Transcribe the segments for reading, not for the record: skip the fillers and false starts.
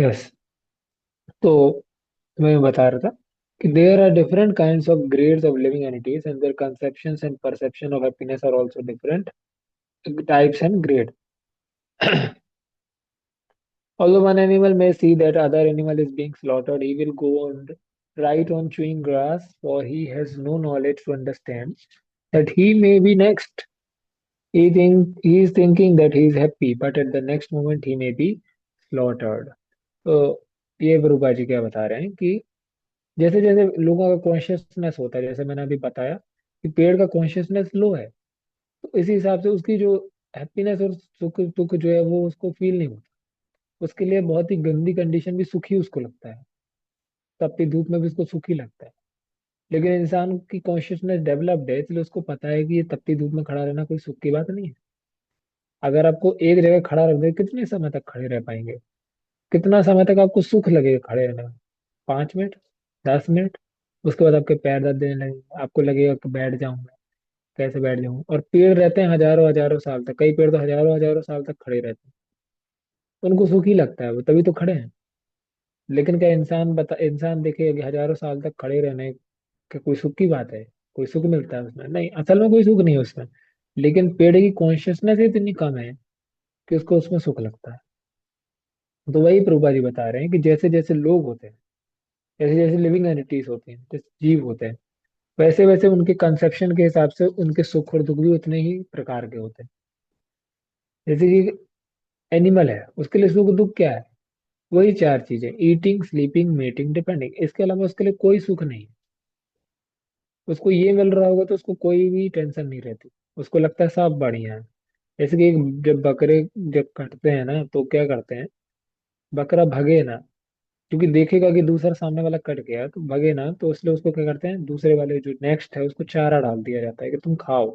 Yes. तो मैं बता रहा था कि there are different kinds of grades of living entities and their conceptions and perception of happiness are also different types and grade. Although one animal may see that other animal is being slaughtered, he will go on right on chewing grass, for he has no knowledge to understand that he may be next. He is thinking that he is happy, but at the next moment he may be slaughtered. तो ये प्रभुपा जी क्या बता रहे हैं कि जैसे जैसे लोगों का कॉन्शियसनेस होता है, जैसे मैंने अभी बताया कि पेड़ का कॉन्शियसनेस लो है, तो इसी हिसाब से उसकी जो हैप्पीनेस और सुख दुख जो है वो उसको फील नहीं होता. उसके लिए बहुत ही गंदी कंडीशन भी सुखी उसको लगता है, तपती धूप में भी उसको सुखी लगता है. लेकिन इंसान की कॉन्शियसनेस डेवलप्ड है, इसलिए उसको पता है कि ये तपती धूप में खड़ा रहना कोई सुख की बात नहीं है. अगर आपको एक जगह खड़ा रख दे, कितने समय तक खड़े रह पाएंगे? कितना समय तक आपको सुख लगेगा खड़े रहने में? 5 मिनट, 10 मिनट. उसके बाद आपके पैर दर्द देने लगेंगे, आपको लगेगा कि बैठ जाऊं मैं. कैसे बैठ जाऊं? और पेड़ रहते हैं हजारों हजारों साल तक, कई पेड़ तो हजारों हजारों साल तक खड़े रहते हैं. उनको सुख ही लगता है, वो तभी तो खड़े हैं. लेकिन क्या इंसान देखेगा कि हजारों साल तक खड़े रहने का कोई सुख की बात है? कोई सुख मिलता है उसमें? नहीं, असल में कोई सुख नहीं है उसमें. लेकिन पेड़ की कॉन्शियसनेस इतनी कम है कि उसको उसमें सुख लगता है. तो वही प्रभुपा जी बता रहे हैं कि जैसे जैसे लोग होते हैं, जैसे जैसे लिविंग एंटिटीज होते हैं, जैसे जीव होते हैं, वैसे वैसे उनके कंसेप्शन के हिसाब से उनके सुख और दुख भी उतने ही प्रकार के होते हैं. जैसे कि एनिमल है, उसके लिए सुख दुख क्या है? वही चार चीजें: ईटिंग, स्लीपिंग, मेटिंग, डिपेंडिंग. इसके अलावा उसके लिए कोई सुख नहीं है. उसको ये मिल रहा होगा तो उसको कोई भी टेंशन नहीं रहती. उसको लगता है सब बढ़िया है. जैसे कि जब बकरे जब कटते हैं ना, तो क्या करते हैं? बकरा भगे ना, क्योंकि देखेगा कि दूसरा सामने वाला कट गया तो भगे ना, तो इसलिए उसको क्या करते हैं, दूसरे वाले जो नेक्स्ट है उसको चारा डाल दिया जाता है कि तुम खाओ.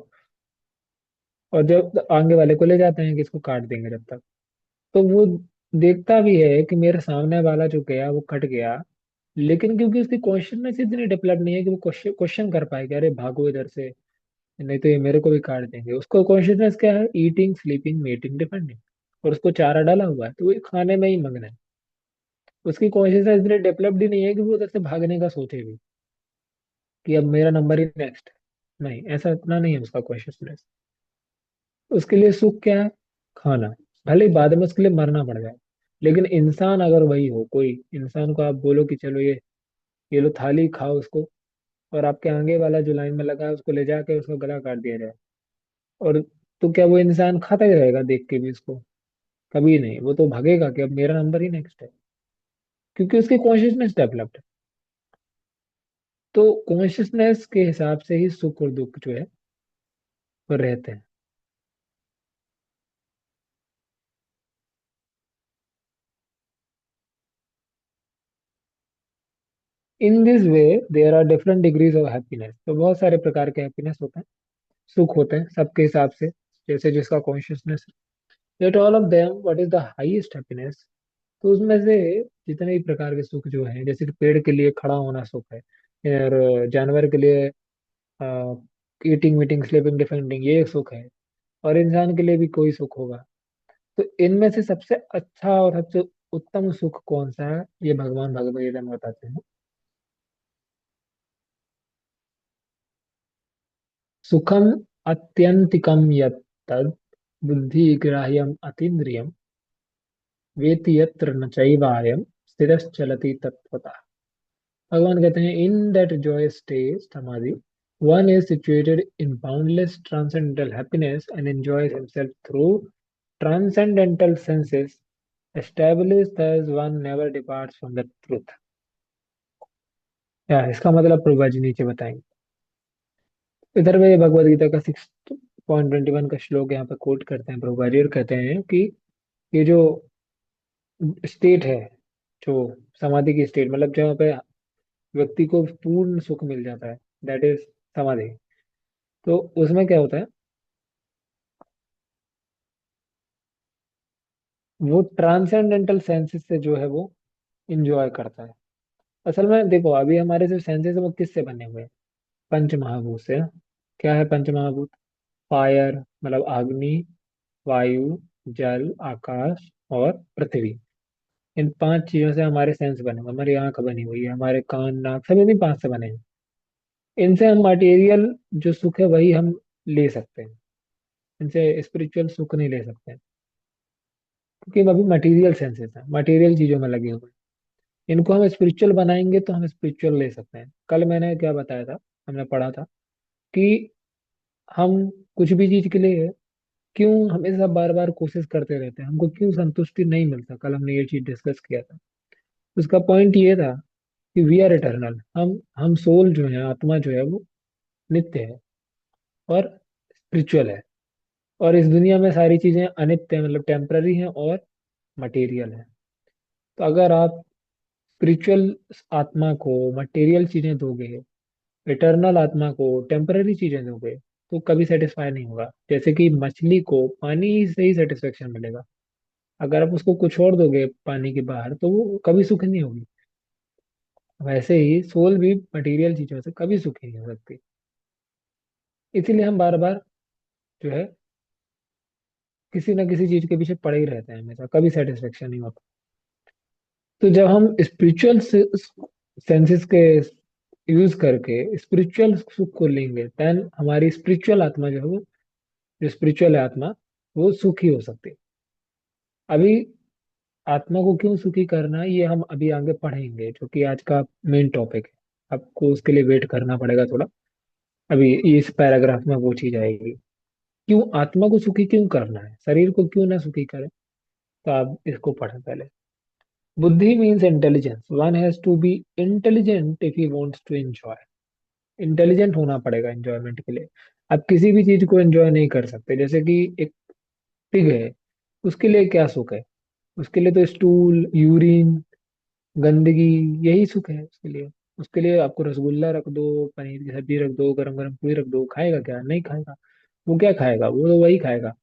और जब आगे वाले को ले जाते हैं कि इसको काट देंगे जब तक, तो वो देखता भी है कि मेरे सामने वाला जो गया वो कट गया. लेकिन क्योंकि उसकी कॉन्शियसनेस इतनी डेवलप नहीं है कि वो क्वेश्चन कर पाए कि अरे भागो इधर से, नहीं तो ये मेरे को भी काट देंगे. उसको कॉन्शियसनेस क्या है? Eating, sleeping, meeting, depending. और उसको चारा डाला हुआ है तो वो खाने में ही मग्न है. उसकी कॉन्शियसनेस इतनी डेवलप्ड ही नहीं है कि वो उधर से भागने का सोचे भी कि अब मेरा नंबर ही नेक्स्ट है. नहीं, ऐसा इतना नहीं है उसका कॉन्शियसनेस. उसके लिए सुख क्या है? खाना. भले ही बाद में उसके लिए मरना पड़ जाए. लेकिन इंसान अगर वही हो, कोई इंसान को आप बोलो कि चलो ये लो थाली खाओ उसको, और आपके आगे वाला जो लाइन में लगा है उसको ले जाके उसका गला काट दिया जाए, और तो क्या वो इंसान खाता ही रहेगा देख के भी उसको? कभी नहीं. वो तो भागेगा कि अब मेरा नंबर ही नेक्स्ट है, क्योंकि उसकी कॉन्शियसनेस डेवलप्ड है. तो कॉन्शियसनेस के हिसाब से ही सुख और दुख जो है वो रहते हैं. In this way there are different degrees of happiness. तो बहुत सारे प्रकार के हैप्पीनेस होते हैं, सुख होते हैं सबके हिसाब से, जैसे जिसका कॉन्शियसनेस है. Let all of them what is the highest happiness. तो उसमें से जितने भी प्रकार के सुख जो हैं, जैसे कि पेड़ के लिए खड़ा होना सुख है, और जानवर के लिए ईटिंग, मीटिंग, स्लीपिंग, डिफेंडिंग, ये एक सुख है. और इंसान के लिए भी कोई सुख होगा. तो इनमें से सबसे अच्छा और सबसे उत्तम सुख कौन सा है, ये भगवान भगवद गीता में बताते हैं. सुखम अत्यंतिकम यत्तद् बुद्धिग्राह्यम अतीन्द्रियम वेति यत्र न चैवायम स्थिरश्चलति तत्त्वतः. भगवान कहते हैं, इन दैट जॉय स्टेज समाधि one is situated in boundless transcendental happiness and enjoys himself through transcendental senses. Established thus one never departs from the truth. क्या है इसका मतलब? प्रभुपा जी नीचे बताएंगे. इधर में भगवद गीता का 6.21 का श्लोक यहाँ पे कोट करते हैं प्रभुपा जी, और कहते हैं कि ये जो स्टेट है, जो समाधि की स्टेट, मतलब जहाँ पे व्यक्ति को पूर्ण सुख मिल जाता है, दैट इज समाधि. तो उसमें क्या होता है? वो ट्रांसेंडेंटल सेंसेस से जो है वो इंजॉय करता है. असल में देखो, अभी हमारे जो सेंसेस है वो किससे बने हुए हैं? पंच महाभूत से. क्या है पंच महाभूत? फायर मतलब अग्नि, वायु, जल, आकाश और पृथ्वी. इन 5 चीजों से हमारे सेंस बने हुए हैं। हमारी आंख बनी हुई है, हमारे कान नाक सभी इन्हीं 5 से बने हैं। इनसे हम मटेरियल जो सुख है वही हम ले सकते हैं। इनसे स्पिरिचुअल सुख नहीं ले सकते हैं, क्योंकि हम अभी मटेरियल सेंसेस हैं, मटेरियल चीजों में लगे हुए हैं। इनको हम स्पिरिचुअल बनाएंगे तो हम स्पिरिचुअल ले सकते हैं। कल मैंने क्या बताया था, हमने पढ़ा था कि हम कुछ भी चीज के लिए क्यों हमेशा बार बार कोशिश करते रहते हैं, हमको क्यों संतुष्टि नहीं मिलता। कल हमने ये चीज डिस्कस किया था। उसका पॉइंट ये था कि वी आर इटर्नल। हम सोल जो है, आत्मा जो है वो नित्य है और स्पिरिचुअल है। और इस दुनिया में सारी चीजें अनित्य है, मतलब टेम्पररी हैं और मटेरियल है। तो अगर आप स्पिरिचुअल आत्मा को मटेरियल चीजें दोगे, इटर्नल आत्मा को टेम्पररी चीजें दोगे, तो कभी सेटिस्फाई नहीं होगा। जैसे कि मछली को पानी से ही सेटिस्फेक्शन मिलेगा, अगर आप उसको कुछ और दोगे पानी के बाहर तो वो कभी सुख नहीं होगी। वैसे ही सोल भी मटेरियल चीजों से कभी सुखी नहीं हो सकती। इसीलिए हम बार बार जो है किसी ना किसी चीज के पीछे पड़े ही रहते हैं, हमेशा कभी सेटिस्फेक्शन नहीं होता। तो जब हम स्पिरिचुअल सेंसेस के यूज करके स्पिरिचुअल सुख को लेंगे, देन हमारी स्पिरिचुअल आत्मा जो है वो, जो स्पिरिचुअल आत्मा, वो सुखी हो सकती है। अभी आत्मा को क्यों सुखी करना है ये हम अभी आगे पढ़ेंगे, जो कि आज का मेन टॉपिक है। आपको उसके लिए वेट करना पड़ेगा थोड़ा। अभी इस पैराग्राफ में वो चीज आएगी, क्यों आत्मा को सुखी क्यों करना है, शरीर को क्यों ना सुखी करे। तो आप इसको पढ़ें पहले। बुद्धि means intelligence. One has to be intelligent if he wants to enjoy. Intelligent होना पड़ेगा एंजॉयमेंट के लिए। आप किसी भी चीज को एंजॉय नहीं कर सकते। जैसे कि एक पिग है, उसके लिए क्या सुख है? उसके लिए तो स्टूल, यूरिन, गंदगी, यही सुख है उसके लिए। उसके लिए आपको रसगुल्ला रख दो, पनीर की सब्जी रख दो, गरम गरम पूरी रख दो, खाएगा क्या? नहीं खाएगा। वो क्या खाएगा? वो तो वही खाएगा,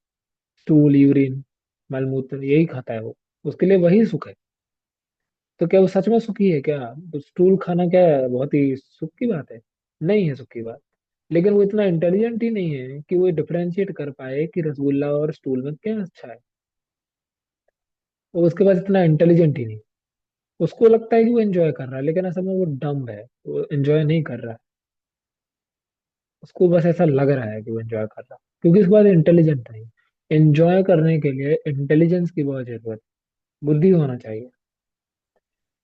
स्टूल, यूरिन, मलमूत्र, यही खाता है वो। उसके लिए वही सुख है। तो क्या वो सच में सुखी है क्या? तो स्टूल खाना क्या है, बहुत ही सुख की बात है? नहीं है सुख की बात। लेकिन वो इतना इंटेलिजेंट ही नहीं है कि वो डिफरेंशिएट कर पाए कि रसगुल्ला और स्टूल में क्या अच्छा है। वो उसके पास इतना इंटेलिजेंट ही नहीं। उसको लगता है कि वो एंजॉय कर रहा है, लेकिन असल में वो डम्ब है, वो एंजॉय नहीं कर रहा है। उसको बस ऐसा लग रहा है कि वो एंजॉय कर रहा है, क्योंकि उसके पास इंटेलिजेंट नहीं। एंजॉय करने के लिए इंटेलिजेंस की बहुत जरूरत है, बुद्धि होना चाहिए।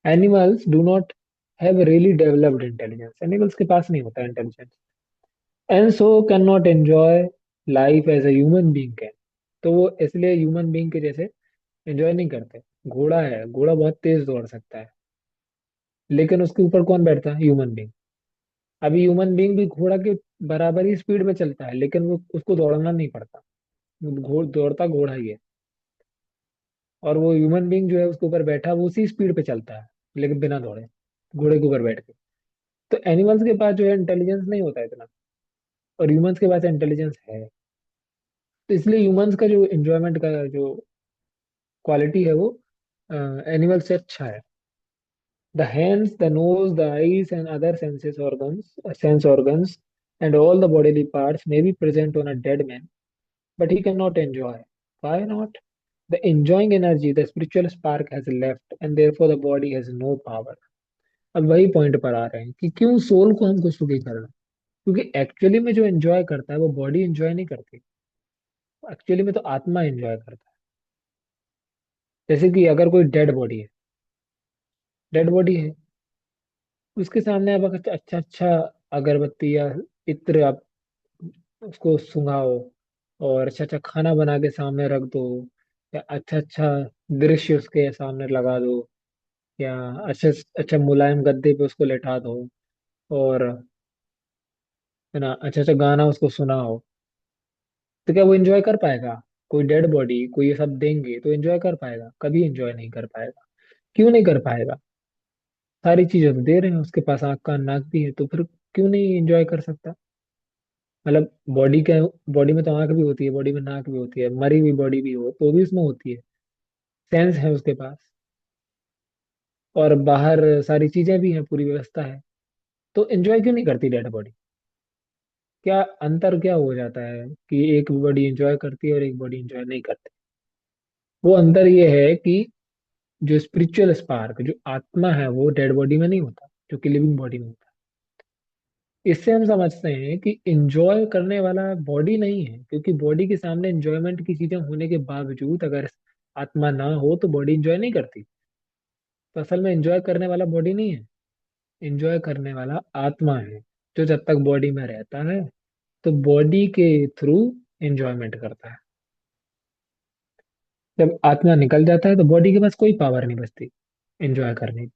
Animals do not have really developed intelligence. Animals के पास नहीं होता intelligence, and so can not enjoy life as a human being can. तो वो इसलिए ह्यूमन बीइंग के जैसे एंजॉय नहीं करते। घोड़ा है, घोड़ा बहुत तेज दौड़ सकता है, लेकिन उसके ऊपर कौन बैठता है? Human being. अभी ह्यूमन बीइंग भी घोड़ा के बराबर ही स्पीड में चलता है, लेकिन वो उसको दौड़ना नहीं पड़ता। दौड़ता घोड़ा ही है। और वो ह्यूमन बीइंग जो है उसके ऊपर बैठा, वो उसी स्पीड पे चलता है, लेकिन बिना दौड़े, घोड़े के ऊपर बैठ के। तो एनिमल्स के पास जो है इंटेलिजेंस नहीं होता इतना, और ह्यूमंस के पास इंटेलिजेंस है। तो इसलिए ह्यूमंस का जो एंजॉयमेंट का जो क्वालिटी है वो एनिमल से अच्छा है। The hands, the nose, the eyes, and other sense organs, and all the bodily parts may be present on a dead man, but he cannot enjoy. Why not? The enjoying energy, the spiritual spark has left, and therefore the body has no power. अब वही point पर आ रहे हैं कि क्यों soul को हमको सुखी करना। क्योंकि एक्चुअली में जो एंजॉय करता है वो बॉडी एंजॉय नहीं करती। एक्चुअली में तो आत्मा एंजॉय करता है। जैसे कि अगर कोई डेड बॉडी है, डेड बॉडी है, उसके सामने आप अगर अच्छा अच्छा अगरबत्ती या इत्र आप उसको सुंघाओ, और अच्छा अच्छा खाना बना के सामने रख दो, या अच्छा अच्छा दृश्य उसके सामने लगा दो, या अच्छा अच्छा मुलायम गद्दे पे उसको लेटा दो, और है ना अच्छा अच्छा गाना उसको सुनाओ, तो क्या वो एंजॉय कर पाएगा? कोई डेड बॉडी कोई ये सब देंगे तो एंजॉय कर पाएगा? कभी एंजॉय नहीं कर पाएगा। क्यों नहीं कर पाएगा? सारी चीजें तो दे रहे हैं, उसके पास आंख कान नाक भी है, तो फिर क्यों नहीं एंजॉय कर सकता? मतलब बॉडी में तो आंख भी होती है, बॉडी में नाक भी होती है, मरी हुई बॉडी भी हो तो भी उसमें होती है, सेंस है उसके पास, और बाहर सारी चीजें भी हैं, पूरी व्यवस्था है। तो एंजॉय क्यों नहीं करती डेड बॉडी? क्या अंतर क्या हो जाता है कि एक बॉडी एंजॉय करती है और एक बॉडी एंजॉय नहीं करती? वो अंतर ये है कि जो स्पिरिचुअल स्पार्क, जो आत्मा है, वो डेड बॉडी में नहीं होता, जो कि लिविंग बॉडी में होता है। इससे हम समझते हैं कि इंजॉय करने वाला बॉडी नहीं है, क्योंकि बॉडी के सामने इंजॉयमेंट की चीजें होने के बावजूद अगर आत्मा ना हो तो बॉडी इंजॉय नहीं करती। तो असल में इंजॉय करने वाला बॉडी नहीं है, इंजॉय करने वाला आत्मा है, जो जब तक बॉडी में रहता है तो बॉडी के थ्रू एंजॉयमेंट करता है। जब आत्मा निकल जाता है तो बॉडी के पास कोई पावर नहीं बचती एंजॉय करने की।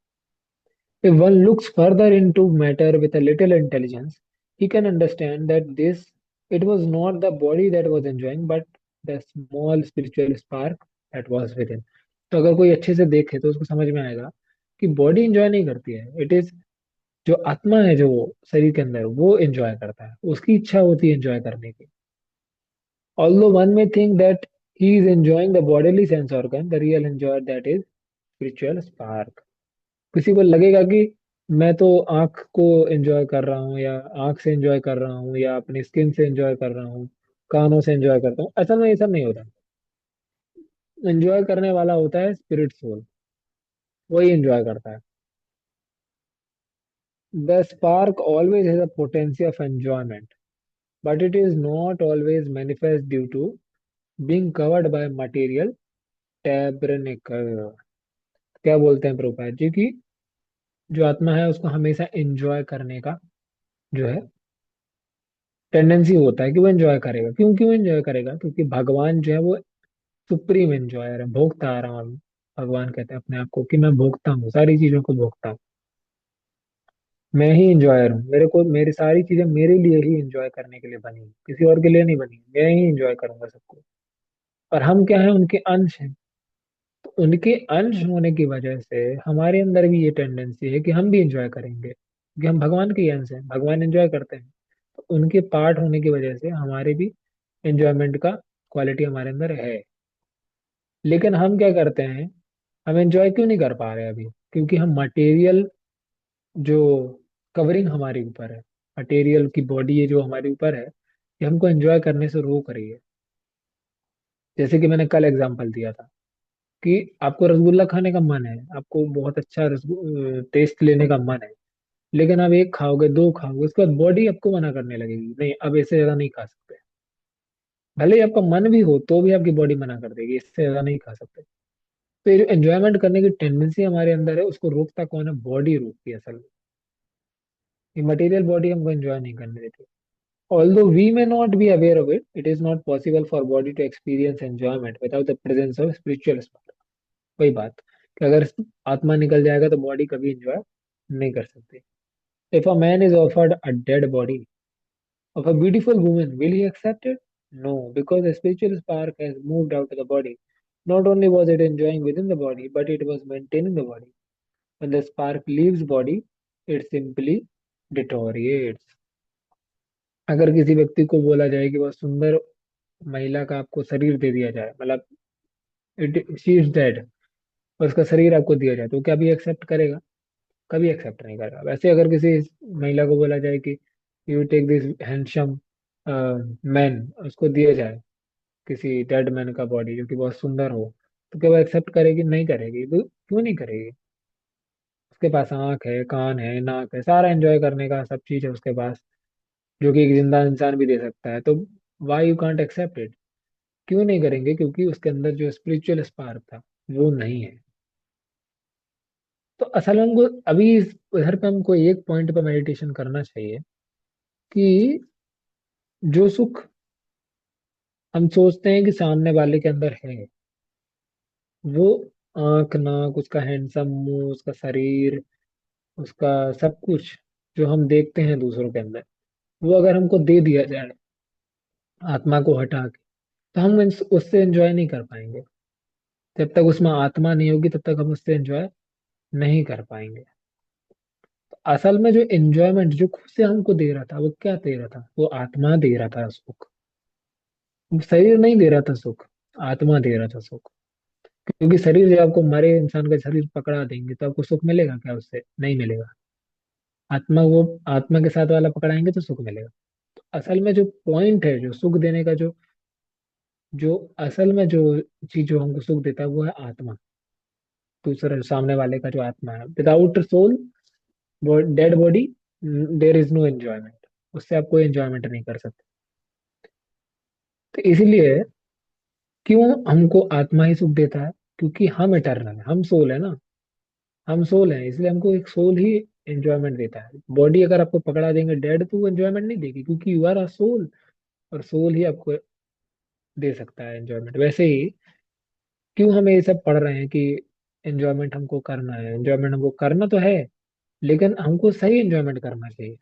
If one looks further into matter with a little intelligence, he can understand that it was not the body that was enjoying, but the small spiritual spark that was within. तो अगर कोई अच्छे से देखे तो उसको समझ में आएगा कि बॉडी एंजॉय नहीं करती है, इट इज जो आत्मा है जो शरीर के अंदर, वो एंजॉय करता है, उसकी इच्छा होती है एंजॉय करने की। Although one may think that he is enjoying the bodily sense organ, the real enjoyer that is spiritual spark. किसी को लगेगा कि मैं तो आंख को एंजॉय कर रहा हूँ, या आंख से एंजॉय कर रहा हूँ, या अपनी स्किन से एंजॉय कर रहा हूँ, कानों से एंजॉय करता हूँ। असल में ये सब नहीं होता। एंजॉय करने वाला होता है स्पिरिट सोल, वही एंजॉय करता है। The spark always has a potency of enjoyment, but it is not always manifest due to being covered by material tabernacle. क्या बोलते हैं प्रभुपाद जी की जो आत्मा है उसको हमेशा एंजॉय करने का जो है टेंडेंसी होता है कि वो एंजॉय करेगा। क्यों क्यों एंजॉय करेगा? क्योंकि भगवान जो है वो सुप्रीम एंजॉयर है, भोगता आ रहा हूँ। भगवान कहते हैं अपने आप को कि मैं भोगता हूँ, सारी चीजों को भोगता हूँ, मैं ही एंजॉयर हूँ। मेरे को मेरी सारी चीजें मेरे लिए ही एंजॉय करने के लिए बनी हैं, किसी और के लिए नहीं बनी है। मैं ही एंजॉय करूंगा सबको। और हम क्या है? उनके अंश हैं। तो उनके अंश होने की वजह से हमारे अंदर भी ये टेंडेंसी है कि हम भी एंजॉय करेंगे, क्योंकि हम भगवान के ही अंश हैं, भगवान एंजॉय करते हैं। तो उनके पार्ट होने की वजह से हमारे भी एंजॉयमेंट का क्वालिटी हमारे अंदर है। लेकिन हम क्या करते हैं? हम एंजॉय क्यों नहीं कर पा रहे अभी? क्योंकि हम मटेरियल जो कवरिंग हमारे ऊपर है, मटेरियल की बॉडी है जो हमारे ऊपर है, ये हमको एंजॉय करने से रोक रही है। जैसे कि मैंने कल एग्जांपल दिया था कि आपको रसगुल्ला खाने का मन है, आपको बहुत अच्छा टेस्ट लेने का मन है, लेकिन आप एक खाओगे, दो खाओगे, उसके बाद बॉडी आपको मना करने लगेगी, नहीं अब इससे ज्यादा नहीं खा सकते। भले ही आपका मन भी हो तो भी आपकी बॉडी मना कर देगी, इससे ज्यादा नहीं खा सकते। तो ये जो एंजॉयमेंट करने की टेंडेंसी हमारे अंदर है, उसको रोकता कौन है? बॉडी रोकती है असल में। ये मटेरियल बॉडी हमको एंजॉय नहीं करने देती। Although we may not be aware of it, it is not possible for body to experience enjoyment without the presence of spiritual spark. वही बात कि अगर आत्मा निकल जाएगा तो बॉडी कभी एंजॉय नहीं कर सकती। If a man is offered a dead body of a beautiful woman, will he accept it? No, because the spiritual spark has moved out of the body. Not only was it enjoying within the body, but it was maintaining the body. When the spark leaves body, it simply deteriorates. अगर किसी व्यक्ति को बोला जाए कि बहुत सुंदर महिला का आपको शरीर दे दिया जाए, मतलब इट शी इज डेड, और उसका शरीर आपको दिया जाए, तो क्या भी एक्सेप्ट करेगा? कभी एक्सेप्ट नहीं करेगा। वैसे अगर किसी महिला को बोला जाए कि you take this handsome man, उसको दिया जाए किसी डेड मैन का बॉडी जो कि बहुत सुंदर हो, तो क्या वो एक्सेप्ट करेगी? नहीं करेगी। तो क्यों नहीं करेगी? उसके पास आंख है, कान है, नाक है, सारा एंजॉय करने का सब चीज है उसके पास, जो कि एक जिंदा इंसान भी दे सकता है। तो why you can't accept it? क्यों नहीं करेंगे? क्योंकि उसके अंदर जो स्पिरिचुअल स्पार्क था वो नहीं है। तो असल में हमको अभी इधर पे हमको एक पॉइंट पे मेडिटेशन करना चाहिए कि जो सुख हम सोचते हैं कि सामने वाले के अंदर है, वो आंख, नाक, उसका हैंडसम मुंह, उसका शरीर, उसका सब कुछ जो हम देखते हैं दूसरों के अंदर, वो अगर हमको दे दिया जाए आत्मा को हटा के, तो हम उससे एंजॉय नहीं कर पाएंगे। जब तक उसमें आत्मा नहीं होगी तब तक हम उससे एंजॉय नहीं कर पाएंगे। असल में जो एंजॉयमेंट जो खुद से हमको दे रहा था, वो क्या दे रहा था? वो आत्मा दे रहा था सुख। वो शरीर नहीं दे रहा था सुख, आत्मा दे रहा था सुख। क्योंकि शरीर जब आपको मरे इंसान का शरीर पकड़ा देंगे तो आपको सुख मिलेगा क्या? उससे नहीं मिलेगा। आत्मा, वो आत्मा के साथ वाला पकड़ाएंगे तो सुख मिलेगा। तो असल में जो पॉइंट है, जो सुख देने का, जो जो असल में जो चीज जो हमको सुख देता है वो है आत्मा। दूसरे सामने वाले का जो आत्मा है, without soul, dead body, there is no enjoyment. उससे आप कोई एंजॉयमेंट नहीं कर सकते। तो इसीलिए क्यों हमको आत्मा ही सुख देता है? क्योंकि हम इटर्नल है, हम सोल है ना। हम सोल हैं, इसलिए हमको एक सोल ही एंजॉयमेंट देता है। बॉडी अगर आपको पकड़ा देंगे डेड, तो वो एंजॉयमेंट नहीं देगी, क्योंकि यू आर अ सोल। और सोल ही आपको दे सकता है एंजॉयमेंट। वैसे ही क्यों हमें ये सब पढ़ रहे हैं कि एंजॉयमेंट हमको करना है, एंजॉयमेंट हमको करना तो है, लेकिन हमको सही एंजॉयमेंट करना चाहिए।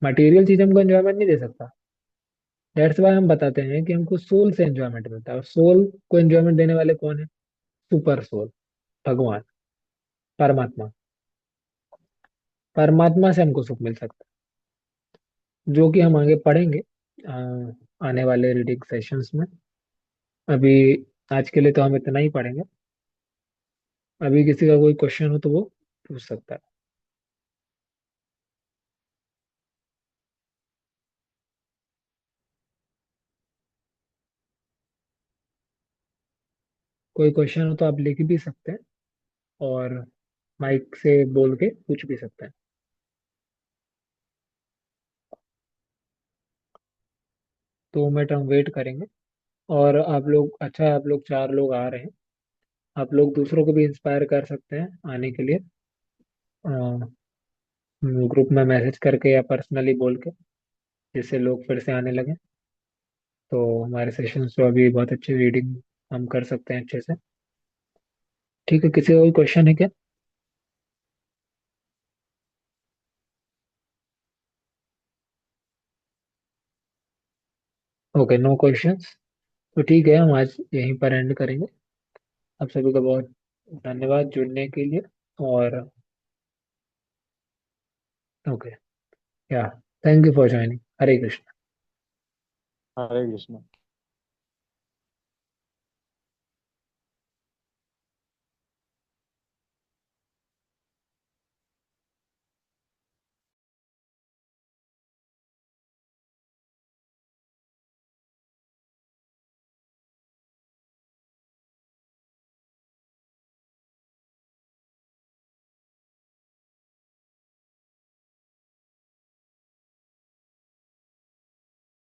मटेरियल चीज हमको एंजॉयमेंट नहीं दे सकता। दैट्स वाई हम बताते हैं कि हमको सोल से एंजॉयमेंट मिलता है। और सोल को एंजॉयमेंट देने वाले कौन है? सुपर सोल, भगवान, परमात्मा। परमात्मा से हमको सुख मिल सकता है, जो कि हम आगे पढ़ेंगे आने वाले रीडिंग सेशंस में। अभी आज के लिए तो हम इतना ही पढ़ेंगे। अभी किसी का कोई क्वेश्चन हो तो वो पूछ सकता है। कोई क्वेश्चन हो तो आप लिख भी सकते हैं, और माइक से बोल के पूछ भी सकते हैं। 2 मिनट हम वेट करेंगे। और आप लोग, अच्छा, आप लोग 4 लोग आ रहे हैं। आप लोग दूसरों को भी इंस्पायर कर सकते हैं आने के लिए, ग्रुप में मैसेज करके या पर्सनली बोल के, जिससे लोग फिर से आने लगे। तो हमारे सेशंस तो अभी बहुत अच्छी रीडिंग हम कर सकते हैं अच्छे से। ठीक है, किसी का कोई क्वेश्चन है क्या? Okay, no questions. तो ठीक है, हम आज यहीं पर एंड करेंगे। आप सभी का बहुत धन्यवाद जुड़ने के लिए। और ओके, या, thank you for joining. Hare Krishna. Hare Krishna.